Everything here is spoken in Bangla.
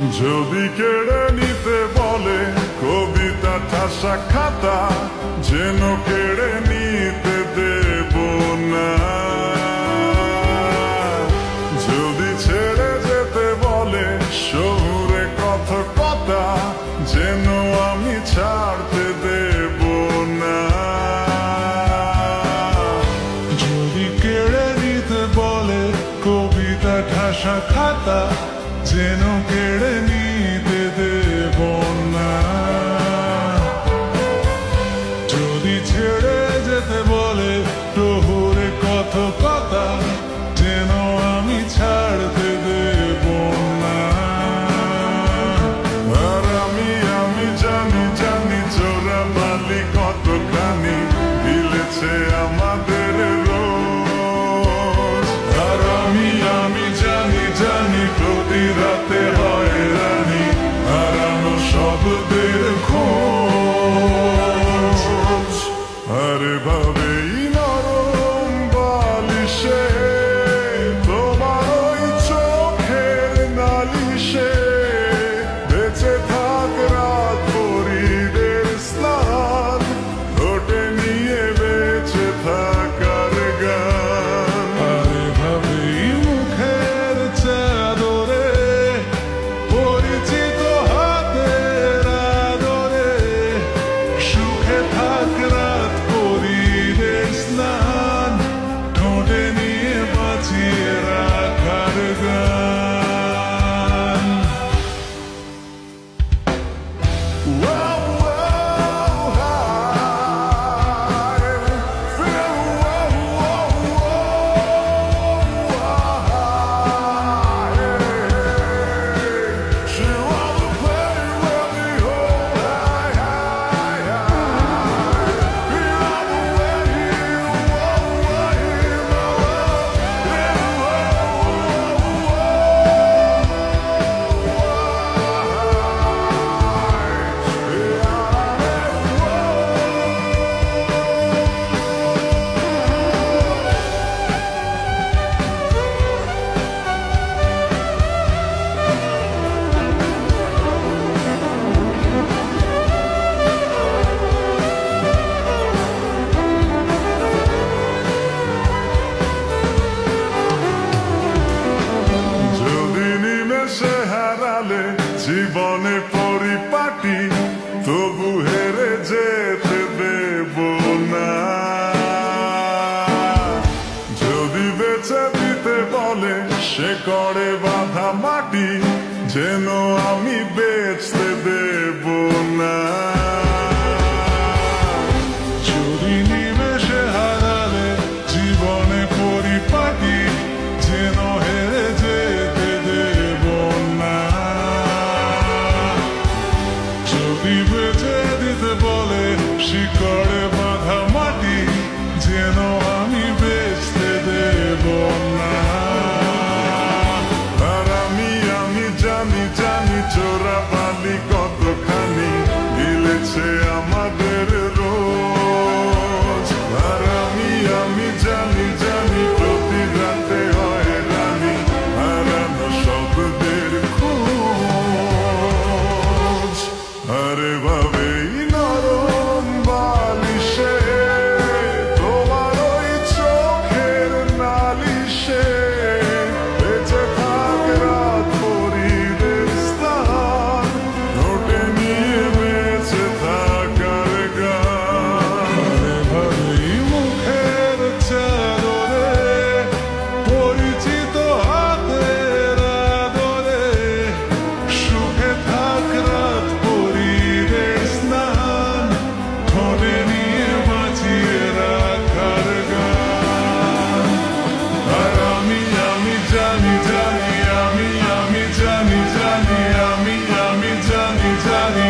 যদি কেড়ে নিতে বলে কবিতা ঠাসা খাতা, যেন কেড়ে নিতে দেব না। যদি ছেড়ে যেতে বলে শহুরে কথকতা, যেন আমি ছাড়তে দেব না। যদি কেড়ে নিতে বলে কবিতা ঠাসা খাতা, যেন কেড়ে নিতে দেব না। যদি ছেড়ে যেতে বলে শহুরে কথকতা, যেন আমি ছাড়তে দেব না। আর আমি জানি জানি চোরা বালি কতখানি দিলেছে আমাদের রোজ। আর আমি জানি জানি প্রতি রাতে হয় রানী হারানো শব্দের খোঁজ। আরে ভাবেই নরম বালিশে তোমার ওই চোখের নালিশে বেঁচে থাক রাত পরীদের স্নান, ঠোঁটে নিয়ে বেঁচে থাকার গান। আরে ভাবেই মুখের চাদরে পরিচিত হাতের আদরে সুখে থাক রাত পরীদের স্নান, ঠোঁটে নিয়ে বাঁচিয়ে রাখার গান। জীবনে পরিপাটি তবু হেরে যেতে দেব না। যদি বেঁচে দিতে বলে সে করে বাঁধা মাটি, যেন আমি বেচতে দেব না। যদি নিমেষে হারালে জীবনে পরিপাটি, যেন হেরে যেতে দেব না। যদি বেঁচে দিতে বলে শিকড়ে বাঁধা মাটি, যেন আমি বেচতে দেব না। আর আমি জানি জানি চোরা বালি কতখানি দিলেছে আমাদের রোজ। আর আমি জানি জানি প্রতি রাতে হয় রানী হারানো শব্দের খোঁজ। আরে ভাবেই নরম বালিশে তোমার ওই চোখের নালিশে বেঁচে থাক রাত পরীদের স্থান, ঠোঁটে নিয়ে বেঁচে থাকার গান। আরে ভাবেই মুখের চাদরে পরিচিত হাতের আদরে সুখে থাক রাত পরীদের স্নান, ঠোঁটে নিয়ে বাঁচিয়ে রাখার গান। আর আমি জানি জানি আমি জানি জানি আমি জানি জানি